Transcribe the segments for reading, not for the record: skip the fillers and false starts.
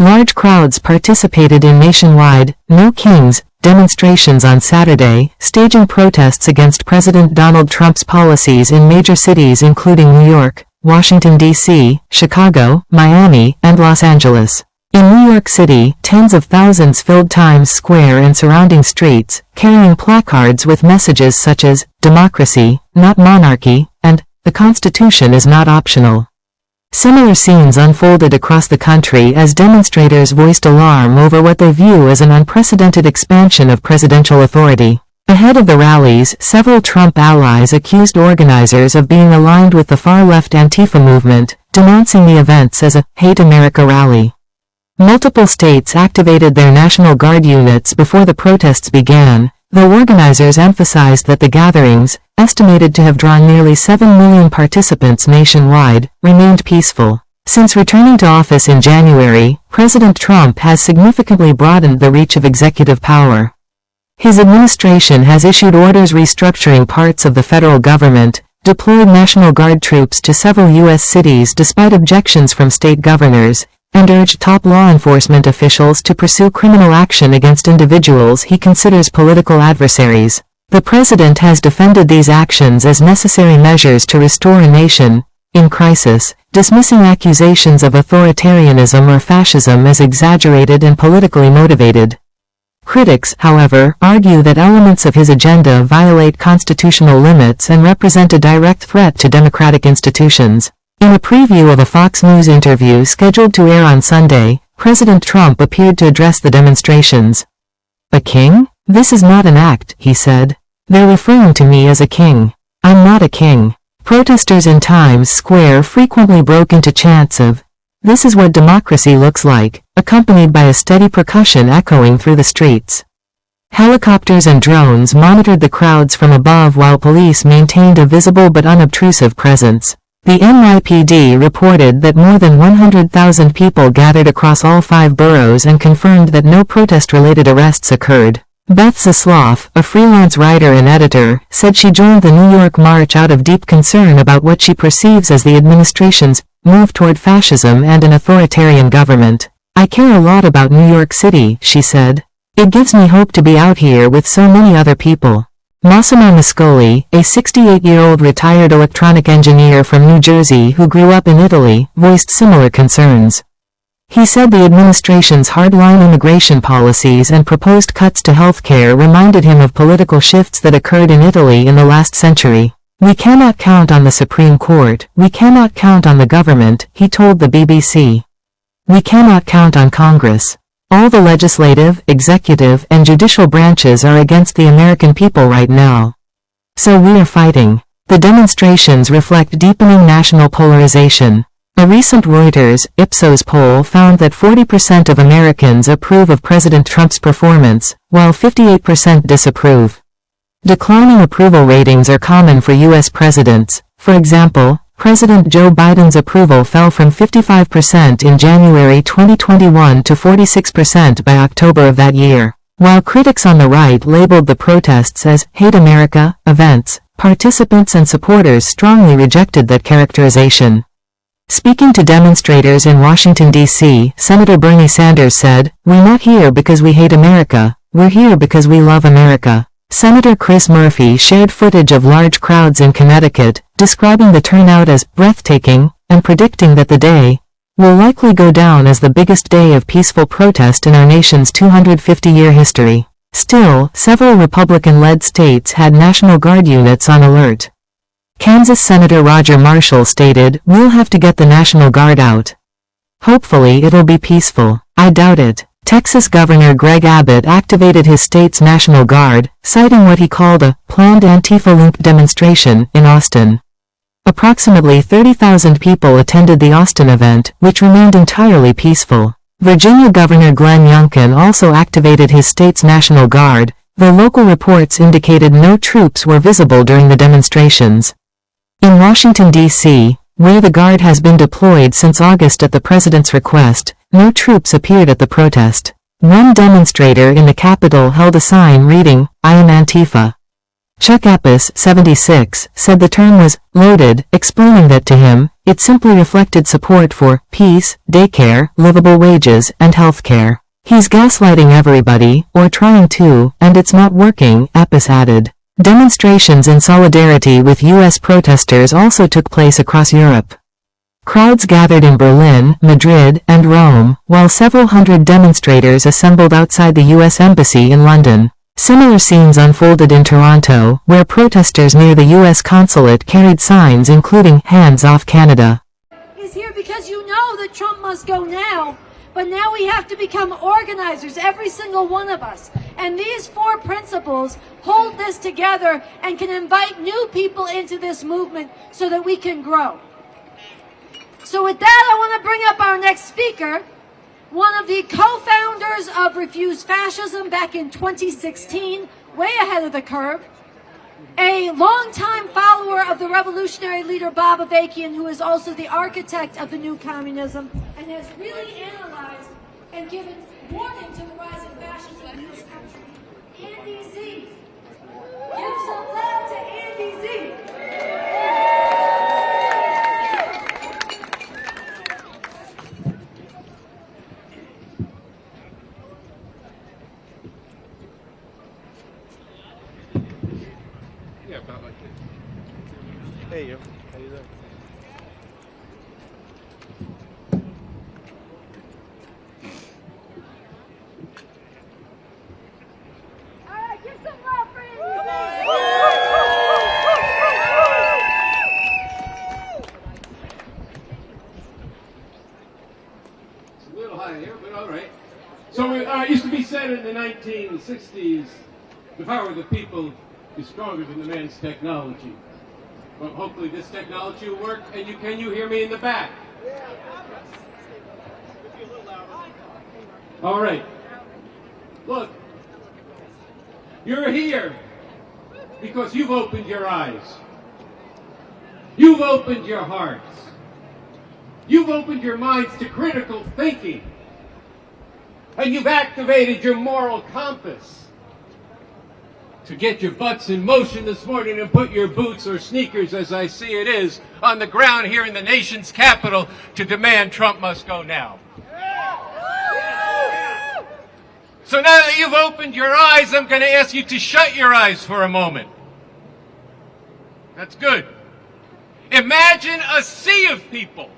Large crowds participated in nationwide, No Kings, demonstrations on Saturday, staging protests against President Donald Trump's policies in major cities including New York, Washington, D.C., Chicago, Miami, and Los Angeles. In New York City, tens of thousands filled Times Square and surrounding streets, carrying placards with messages such as, "Democracy, not monarchy," and, "The Constitution is not optional." Similar scenes unfolded across the country as demonstrators voiced alarm over what they view as an unprecedented expansion of presidential authority. Ahead of the rallies, several Trump allies accused organizers of being aligned with the far-left Antifa movement, denouncing the events as a "Hate America" rally. Multiple states activated their National Guard units before the protests began, though organizers emphasized that the gatherings, estimated to have drawn nearly 7 million participants nationwide, remained peaceful. Since returning to office in January, President Trump has significantly broadened the reach of executive power. His administration has issued orders restructuring parts of the federal government, deployed National Guard troops to several U.S. cities despite objections from state governors, and urged top law enforcement officials to pursue criminal action against individuals he considers political adversaries. The president has defended these actions as necessary measures to restore a nation in crisis, dismissing accusations of authoritarianism or fascism as exaggerated and politically motivated. Critics, however, argue that elements of his agenda violate constitutional limits and represent a direct threat to democratic institutions. In a preview of a Fox News interview scheduled to air on Sunday, President Trump appeared to address the demonstrations. "A king? This is not an act," he said. "They're referring to me as a king. I'm not a king." Protesters in Times Square frequently broke into chants of, "This is what democracy looks like," accompanied by a steady percussion echoing through the streets. Helicopters and drones monitored the crowds from above while police maintained a visible but unobtrusive presence. The NYPD reported that more than 100,000 people gathered across all 5 boroughs and confirmed that no protest-related arrests occurred. Beth Zasloff, a freelance writer and editor, said she joined the New York March out of deep concern about what she perceives as the administration's move toward fascism and an authoritarian government. "I care a lot about New York City," she said. "It gives me hope to be out here with so many other people." Massimo Mascoli, a 68-year-old retired electronic engineer from New Jersey who grew up in Italy, voiced similar concerns. He said the administration's hardline immigration policies and proposed cuts to health care reminded him of political shifts that occurred in Italy in the last century. "We cannot count on the Supreme Court, we cannot count on the government," he told the BBC. "We cannot count on Congress. All the legislative, executive, and judicial branches are against the American people right now. So we are fighting." The demonstrations reflect deepening national polarization. A recent Reuters, Ipsos poll found that 40% of Americans approve of President Trump's performance, while 58% disapprove. Declining approval ratings are common for U.S. presidents. For example, President Joe Biden's approval fell from 55% in January 2021 to 46% by October of that year. While critics on the right labeled the protests as "Hate America" events, participants and supporters strongly rejected that characterization. Speaking to demonstrators in Washington, D.C., Senator Bernie Sanders said, "We're not here because we hate America, we're here because we love America." Senator Chris Murphy shared footage of large crowds in Connecticut, describing the turnout as breathtaking, and predicting that the day will likely go down as the biggest day of peaceful protest in our nation's 250-year history. Still, several Republican-led states had National Guard units on alert. Kansas Senator Roger Marshall stated, "We'll have to get the National Guard out. Hopefully it'll be peaceful. I doubt it." Texas Governor Greg Abbott activated his state's National Guard, citing what he called a planned Antifa-linked demonstration in Austin. Approximately 30,000 people attended the Austin event, which remained entirely peaceful. Virginia Governor Glenn Youngkin also activated his state's National Guard, though local reports indicated no troops were visible during the demonstrations. In Washington, D.C., where the Guard has been deployed since August at the president's request, no troops appeared at the protest. One demonstrator in the Capitol held a sign reading, "I am Antifa." Chuck Epps, 76, said the term was loaded, explaining that to him, it simply reflected support for peace, daycare, livable wages, and health care. He's gaslighting everybody, or trying to, and it's not working, Epps added. Demonstrations in solidarity with U.S. protesters also took place across Europe. Crowds gathered in Berlin, Madrid, and Rome, while several hundred demonstrators assembled outside the U.S. Embassy in London. Similar scenes unfolded in Toronto, where protesters near the U.S. consulate carried signs including "Hands Off Canada." Is here because you know that Trump must go now, but now we have to become organizers, every single one of us. And these 4 principles hold this together and can invite new people into this movement so that we can grow. So with that, I want to bring up our next speaker, one of the co-founders of Refuse Fascism back in 2016, way ahead of the curve, a longtime follower of the revolutionary leader Bob Avakian, who is also the architect of the new communism, and has really analyzed and given warning to the rise of fascism in this country. Andy Z. Give some love to Andy Z. Yeah, about like this. Hey, you. How you doing? All right, give some love for Andy Z. It's a little high here, but all right. So it used to be said in the 1960s, the power of the people is stronger than the man's technology. Well, hopefully this technology will work. And can you hear me in the back? All right. Look, you're here because you've opened your eyes. You've opened your hearts. You've opened your minds to critical thinking. And you've activated your moral compass to get your butts in motion this morning and put your boots or sneakers, as I see it is, on the ground here in the nation's capital to demand Trump must go now. So now that you've opened your eyes, I'm going to ask you to shut your eyes for a moment. That's good. Imagine a sea of people.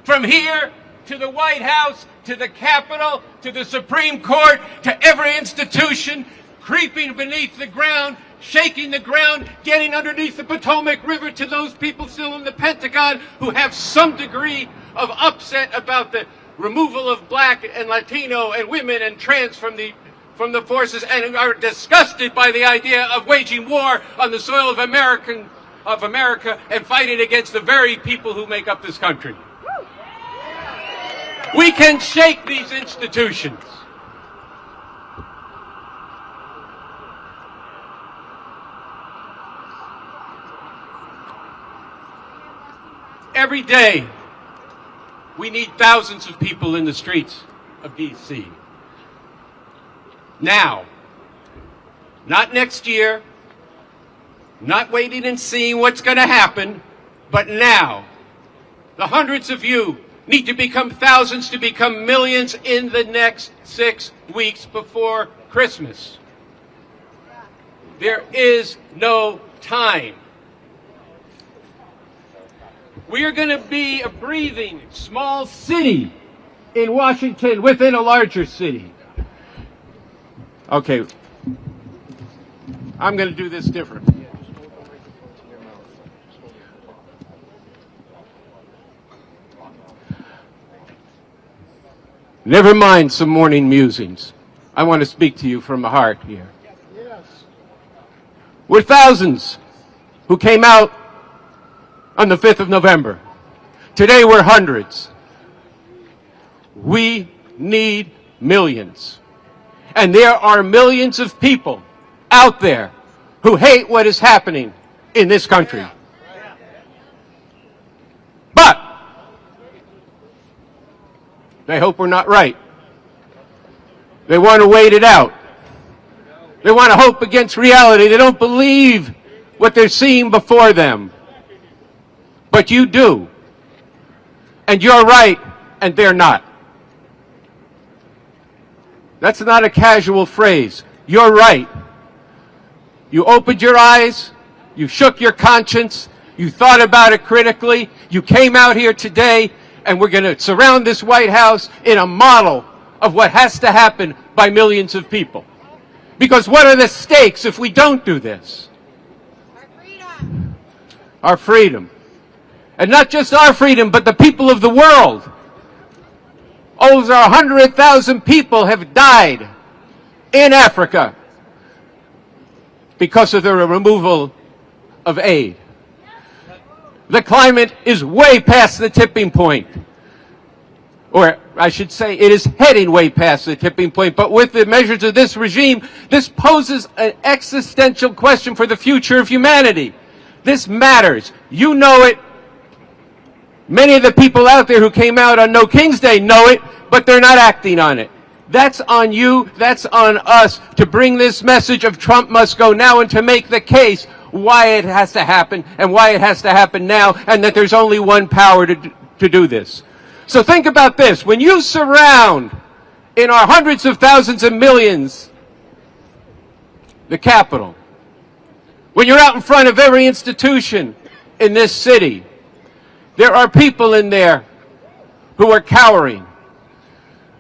From here to the White House, to the Capitol, to the Supreme Court, to every institution, creeping beneath the ground, shaking the ground, getting underneath the Potomac River, to those people still in the Pentagon who have some degree of upset about the removal of black and Latino and women and trans from the forces, and are disgusted by the idea of waging war on the soil of America and fighting against the very people who make up this country. We can shake these institutions. Every day, we need thousands of people in the streets of D.C. Now, not next year, not waiting and seeing what's going to happen, but now. The hundreds of you need to become thousands to become millions in the next 6 weeks before Christmas. There is no time. We are going to be a breathing small city in Washington within a larger city. Okay, I'm going to do this different. Never mind some morning musings. I want to speak to you from the heart here. We're thousands who came out on the 5th of November. Today we're hundreds. We need millions. And there are millions of people out there who hate what is happening in this country. But they hope we're not right. They want to wait it out. They want to hope against reality. They don't believe what they're seeing before them. But you do. And you're right, and they're not. That's not a casual phrase. You're right. You opened your eyes, you shook your conscience, you thought about it critically, you came out here today, and we're going to surround this White House in a model of what has to happen by millions of people. Because what are the stakes if we don't do this? Our freedom. Our freedom. And not just our freedom, but the people of the world. Over 100,000 people have died in Africa because of the removal of aid. The climate is way past the tipping point. Or I should say it is heading way past the tipping point. But with the measures of this regime, this poses an existential question for the future of humanity. This matters. You know it. Many of the people out there who came out on No King's Day know it, but they're not acting on it. That's on you, that's on us to bring this message of Trump must go now and to make the case why it has to happen and why it has to happen now and that there's only one power to do this. So think about this. When you surround in our hundreds of thousands and millions the Capitol, when you're out in front of every institution in this city, there are people in there who are cowering.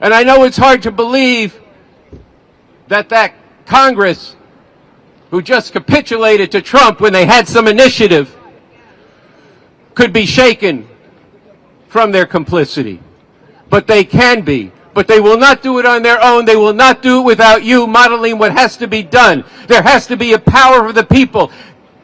And I know it's hard to believe that Congress, who just capitulated to Trump when they had some initiative, could be shaken from their complicity. But they can be. But they will not do it on their own. They will not do it without you modeling what has to be done. There has to be a power of the people,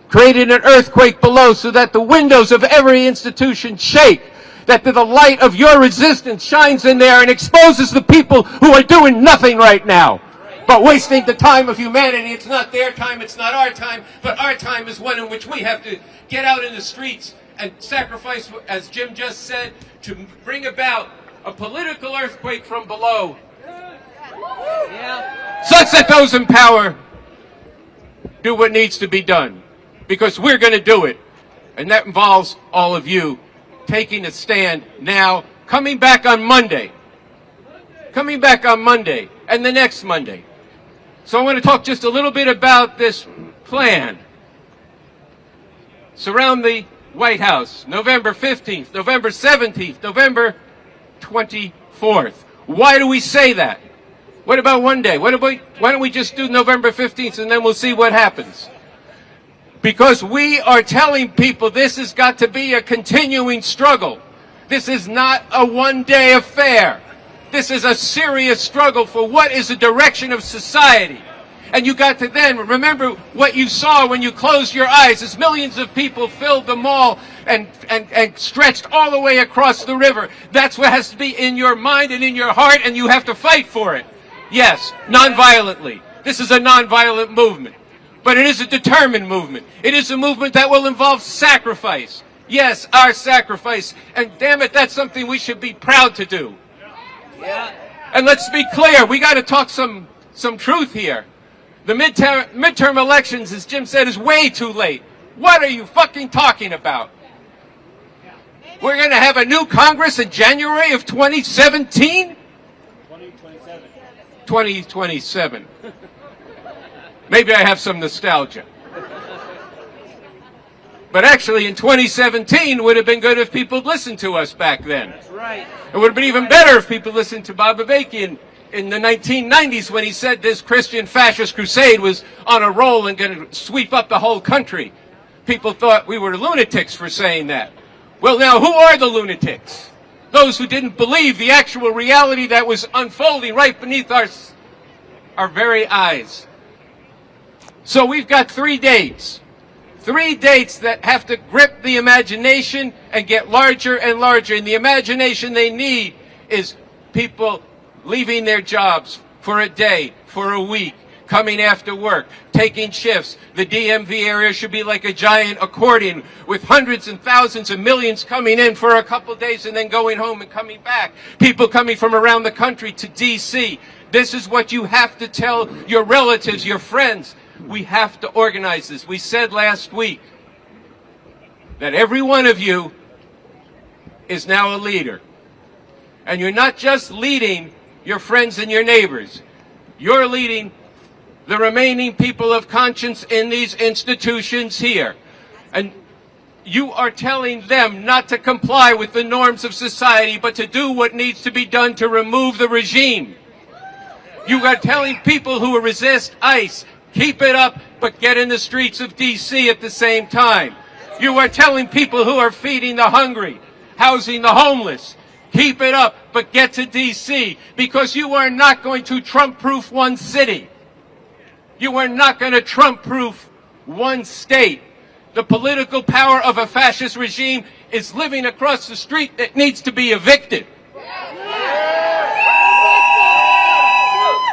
creating an earthquake below so that the windows of every institution shake, that the light of your resistance shines in there and exposes the people who are doing nothing right now, but wasting the time of humanity. It's not their time, it's not our time, but our time is one in which we have to get out in the streets and sacrifice, as Jim just said, to bring about a political earthquake from below, such that those in power do what needs to be done. Because we're going to do it. And that involves all of you taking a stand now, coming back on Monday. Coming back on Monday and the next Monday. So I want to talk just a little bit about this plan. Surround the White House, November 15th, November 17th, November 24th. Why do we say that? What about one day? Why don't we just do November 15th and then we'll see what happens? Because we are telling people this has got to be a continuing struggle. This is not a one-day affair. This is a serious struggle for what is the direction of society. And you got to then remember what you saw when you closed your eyes as millions of people filled the mall and stretched all the way across the river. That's what has to be in your mind and in your heart, and you have to fight for it. Yes, non-violently. This is a non-violent movement. But it is a determined movement. It is a movement that will involve sacrifice. Yes, our sacrifice. And damn it, that's something we should be proud to do. Yeah. And let's be clear, we got to talk some truth here. The midterm elections, as Jim said, is way too late. What are you fucking talking about? We're going to have a new Congress in January of 2017? 2027. Maybe I have some nostalgia. But actually, in 2017, it would have been good if people listened to us back then. That's right. It would have been even better if people listened to Bob Avakian in the 1990s when he said this Christian fascist crusade was on a roll and going to sweep up the whole country. People thought we were lunatics for saying that. Well, now, who are the lunatics? Those who didn't believe the actual reality that was unfolding right beneath our very eyes. So we've got 3 dates. 3 dates that have to grip the imagination and get larger and larger. And the imagination they need is people leaving their jobs for a day, for a week, coming after work, taking shifts. The DMV area should be like a giant accordion with hundreds and thousands and millions coming in for a couple days and then going home and coming back. People coming from around the country to D.C. This is what you have to tell your relatives, your friends. We have to organize this. We said last week that every one of you is now a leader. And you're not just leading your friends and your neighbors. You're leading the remaining people of conscience in these institutions here. And you are telling them not to comply with the norms of society, but to do what needs to be done to remove the regime. You are telling people who resist ICE, keep it up, but get in the streets of D.C. at the same time. You are telling people who are feeding the hungry, housing the homeless, keep it up, but get to D.C. because you are not going to Trump-proof one city. You are not going to Trump-proof one state. The political power of a fascist regime is living across the street that needs to be evicted.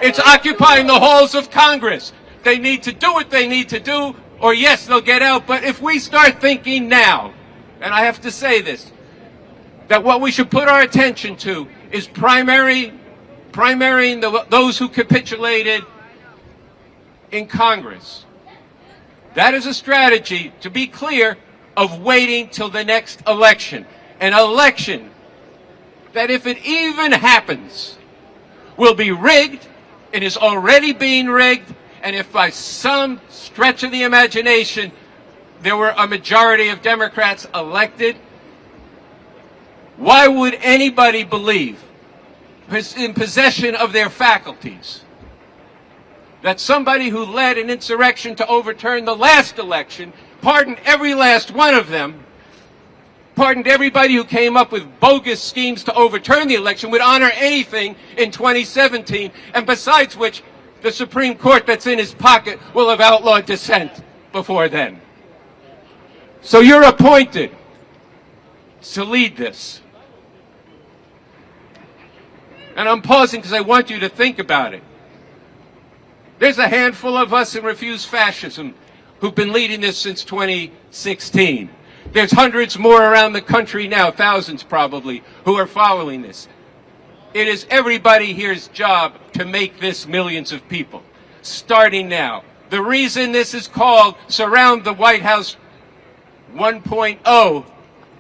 It's occupying the halls of Congress. They need to do what they need to do, or yes, they'll get out. But if we start thinking now, and I have to say this, that what we should put our attention to is primarying those who capitulated in Congress. That is a strategy, to be clear, of waiting till the next election. An election that, if it even happens, will be rigged. It is already being rigged. And if by some stretch of the imagination there were a majority of Democrats elected, why would anybody believe, who's in possession of their faculties, that somebody who led an insurrection to overturn the last election, pardoned every last one of them, pardoned everybody who came up with bogus schemes to overturn the election, would honor anything in 2017, and besides which, the Supreme Court that's in his pocket will have outlawed dissent before then. So you're appointed to lead this. And I'm pausing because I want you to think about it. There's a handful of us in Refuse Fascism who've been leading this since 2016. There's hundreds more around the country now, thousands probably, who are following this. It is everybody here's job to make this millions of people, starting now. The reason this is called Surround the White House 1.0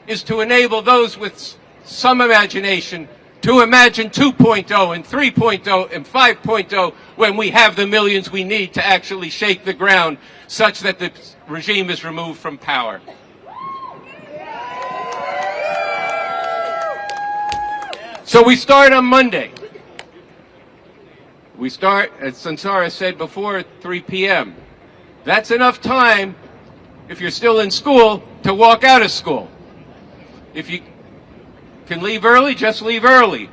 is to enable those with some imagination to imagine 2.0 and 3.0 and 5.0 when we have the millions we need to actually shake the ground such that the regime is removed from power. So we start on Monday. We start, as Sansara said before, at 3 p.m. That's enough time, if you're still in school, to walk out of school. If you can leave early, just leave early.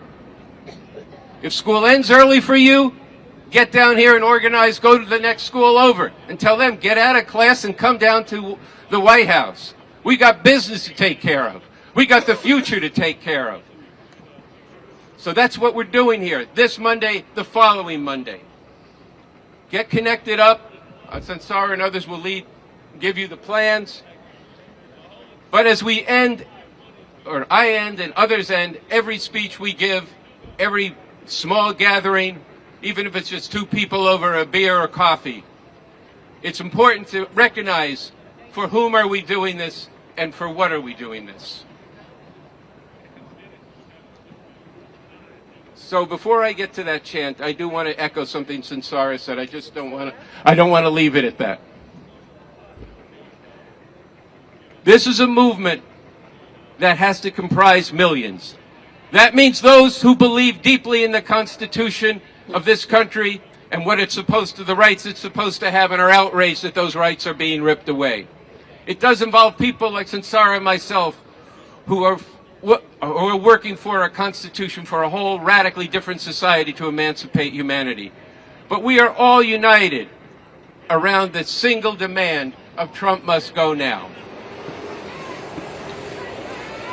If school ends early for you, get down here and organize, go to the next school over, and tell them, get out of class and come down to the White House. We got business to take care of. We got the future to take care of. So that's what we're doing here. This Monday, the following Monday. Get connected up. Sansara and others will give you the plans. But as we end, or I end and others end, every speech we give, every small gathering, even if it's just two people over a beer or coffee, it's important to recognize for whom are we doing this and for what are we doing this. So before I get to that chant, I do want to echo something Sansara said. I don't want to leave it at that. This is a movement that has to comprise millions. That means those who believe deeply in the Constitution of this country and what it's supposed to, the rights it's supposed to have, and are outraged that those rights are being ripped away. It does involve people like Sansara and myself who are working for a constitution for a whole radically different society to emancipate humanity. But we are all united around the single demand of Trump must go now.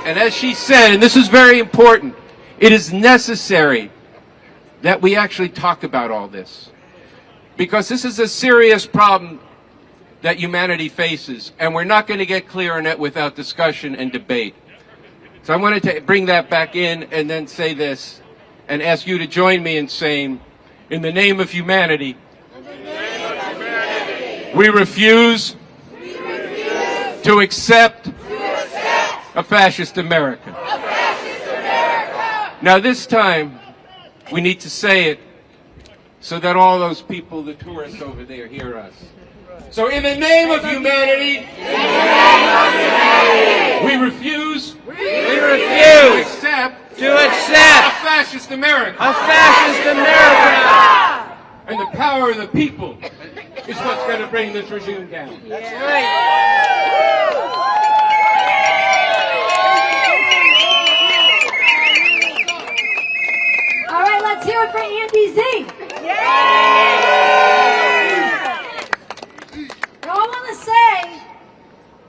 And as she said, and this is very important, it is necessary that we actually talk about all this. Because this is a serious problem that humanity faces, and we're not going to get clear on it without discussion and debate. So I wanted to bring that back in and then say this and ask you to join me in saying, In the name of humanity, we refuse to accept a fascist America. Now this time, we need to say it so that all those people, the tourists over there, hear us. So in the name of humanity, we refuse to accept a fascist America. And the power of the people is what's going to bring this regime down. That's right. All right, let's hear it for Andy Z. Now, I want to say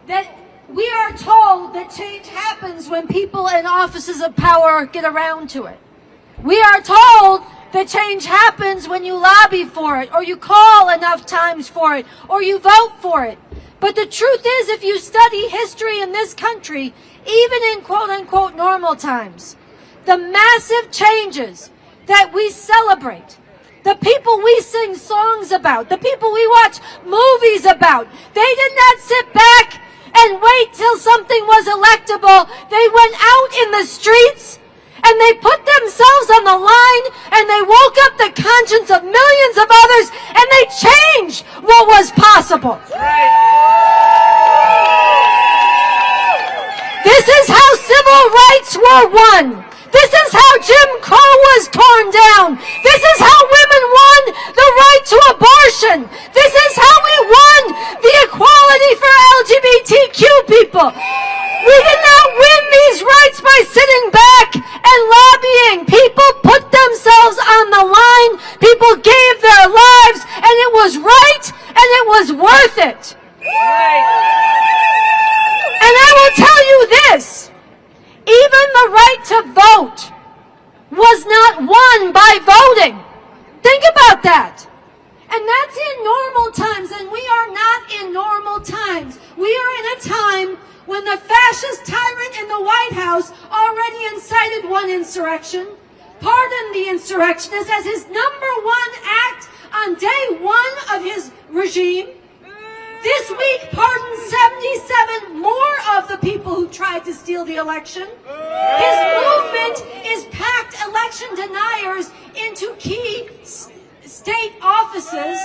that we are told that change happens when people in offices of power get around to it. We are told that change happens when you lobby for it, or you call enough times for it, or you vote for it. But the truth is, if you study history in this country, even in quote-unquote normal times, the massive changes that we celebrate, the people we sing songs about, the people we watch movies about, they did not sit back and wait till something was electable. They went out in the streets and they put themselves on the line and they woke up the conscience of millions of others and they changed what was possible. This is how civil rights were won. This is how Jim Crow was torn down. This is how women won the right to abortion. This is how we won the equality for LGBTQ people. We did not win these rights by sitting back and lobbying. People put themselves on the line. People gave their lives, and it was right, and it was worth it. And I will tell you this. Even the right to vote was not won by voting. Think about that. And that's in normal times, and we are not in normal times. We are in a time when the fascist tyrant in the White House already incited one insurrection, pardoned the insurrectionists as his number one act on day one of his regime. This week pardoned 77 more of the people who tried to steal the election. His movement is packed election deniers into key state offices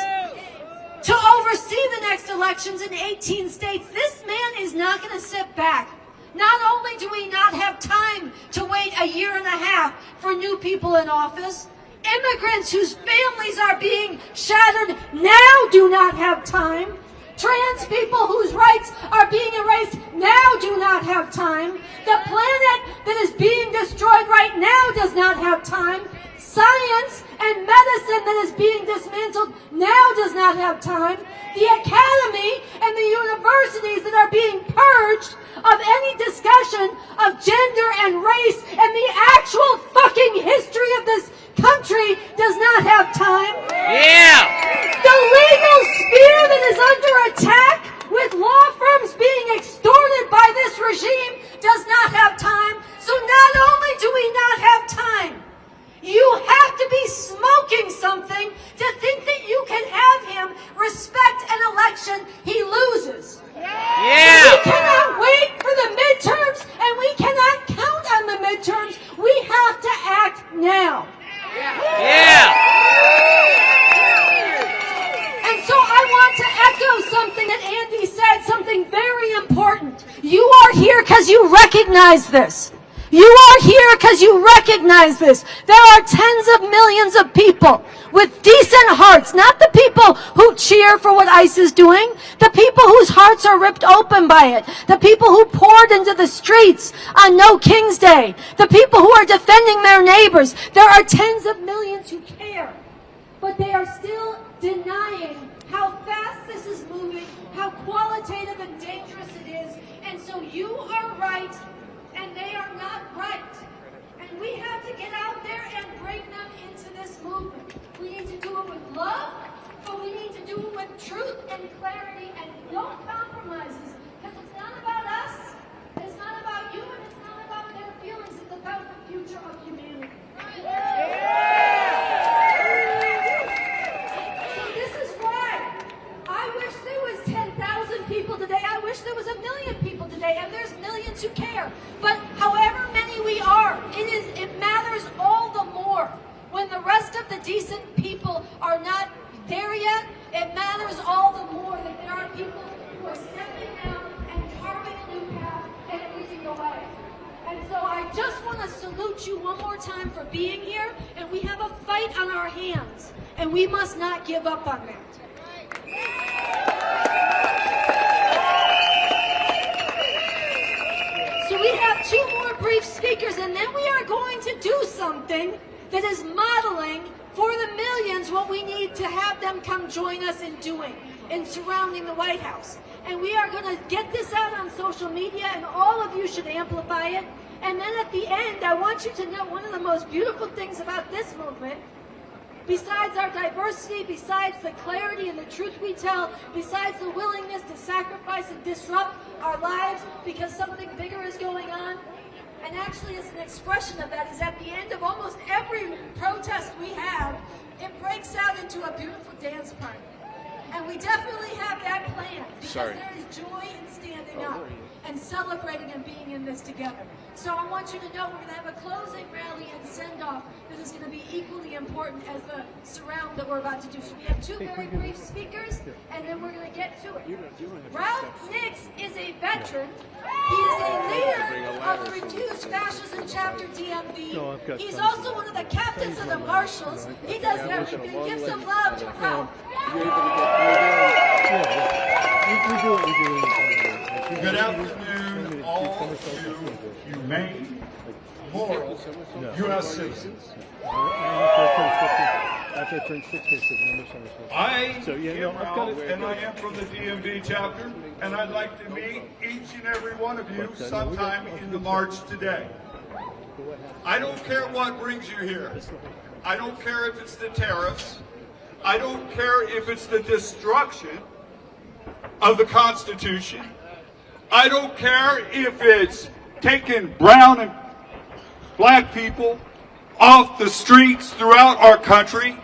to oversee the next elections in 18 states. This man is not going to sit back. Not only do we not have time to wait a year and a half for new people in office, immigrants whose families are being shattered now do not have time. Trans people whose rights are being erased now do not have time. The planet that is being destroyed right now does not have time. Science and medicine that is being dismantled now does not have time. The academy and the universities that are being purged of any discussion of gender and race and the actual fucking history of this country does not have time. Yeah! The legal sphere that is under attack with law firms being extorted by this regime does not have time. So not only do we not have time, you have to be smoking something to think that you can have him respect an election he loses. Yeah! We cannot wait for the midterms and we cannot count on the midterms. We have to act now. Yeah! And so I want to echo something that Andy said, something very important. You are here because you recognize this. You are here because you recognize this. There are tens of millions of people with decent hearts, not the people who cheer for what ICE is doing, the people whose hearts are ripped open by it, the people who poured into the streets on No King's Day, the people who are defending their neighbors. There are tens of millions who care, but they are still denying how fast this is moving, how qualitative and dangerous it is. And so you are right, and they are not right. And we have to get out there and bring them into this movement. We need to do it with love, but we need to do it with truth and clarity and no compromises. Because it's not about us, it's not about you, and it's not about their feelings. It's about the future of humanity. that the decent people are not there yet, it matters all the more that there are people who are stepping out and carving a new path and leading the way. And so I just want to salute you one more time for being here, and we have a fight on our hands, and we must not give up on that. So we have 2 more brief speakers, and then we are going to do something that is modeling for the millions what we need to have them come join us in doing, in surrounding the White House. And we are going to get this out on social media, and all of you should amplify it. And then at the end, I want you to know one of the most beautiful things about this movement, besides our diversity, besides the clarity and the truth we tell, besides the willingness to sacrifice and disrupt our lives because something bigger is going on, and actually it's an expression of that, is at the end of almost every protest we have, it breaks out into a beautiful dance party. And we definitely have that planned, because there is joy in standing up and celebrating and being in this together. So I want you to know we're going to have a closing rally and send-off that is going to be equally important as the surround that we're about to do. So we have 2 very brief speakers, and then we're going to get to it. Ralph Nix is a veteran. He is a leader of the Reduced Fascism Chapter DMV. He's also one of the captains of the Marshals. He does everything. Give some love to Ralph. Good afternoon, all you humane, moral U.S. citizens. I am Ralph, and I am from the DMV chapter, and I'd like to meet each and every one of you sometime in the march today. I don't care what brings you here. I don't care if it's the tariffs. I don't care if it's the destruction of the Constitution. I don't care if it's taking brown and black people off the streets throughout our country,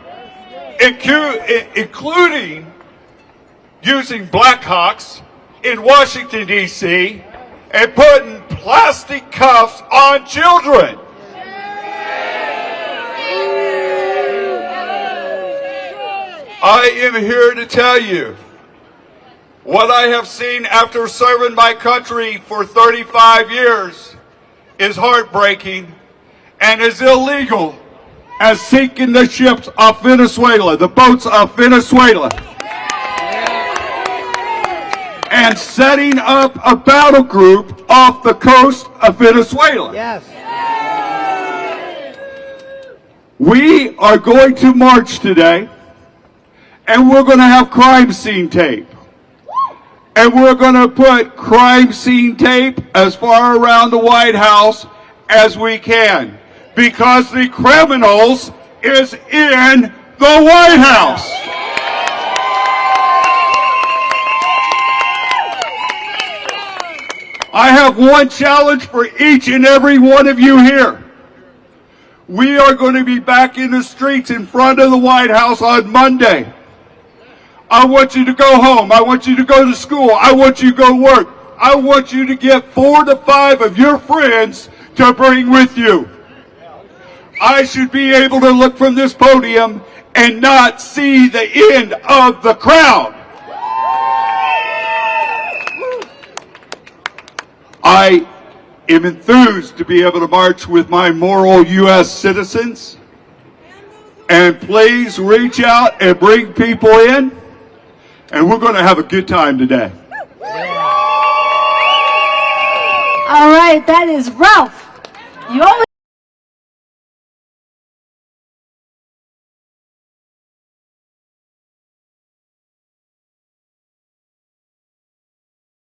including using Blackhawks in Washington, D.C., and putting plastic cuffs on children. I am here to tell you what I have seen after serving my country for 35 years is heartbreaking and is illegal as sinking the ships off Venezuela, the boats off Venezuela, and setting up a battle group off the coast of Venezuela. Yes. We are going to march today, and we're going to have crime scene tape. And we're going to put crime scene tape as far around the White House as we can, because the criminals is in the White House. I have one challenge for each and every one of you here. We are going to be back in the streets in front of the White House on Monday. I want you to go home. I want you to go to school. I want you to go work. I want you to get 4 to 5 of your friends to bring with you. I should be able to look from this podium and not see the end of the crowd. I am enthused to be able to march with my moral U.S. citizens. And please reach out and bring people in. And we're going to have a good time today. All right, that is Ralph. You always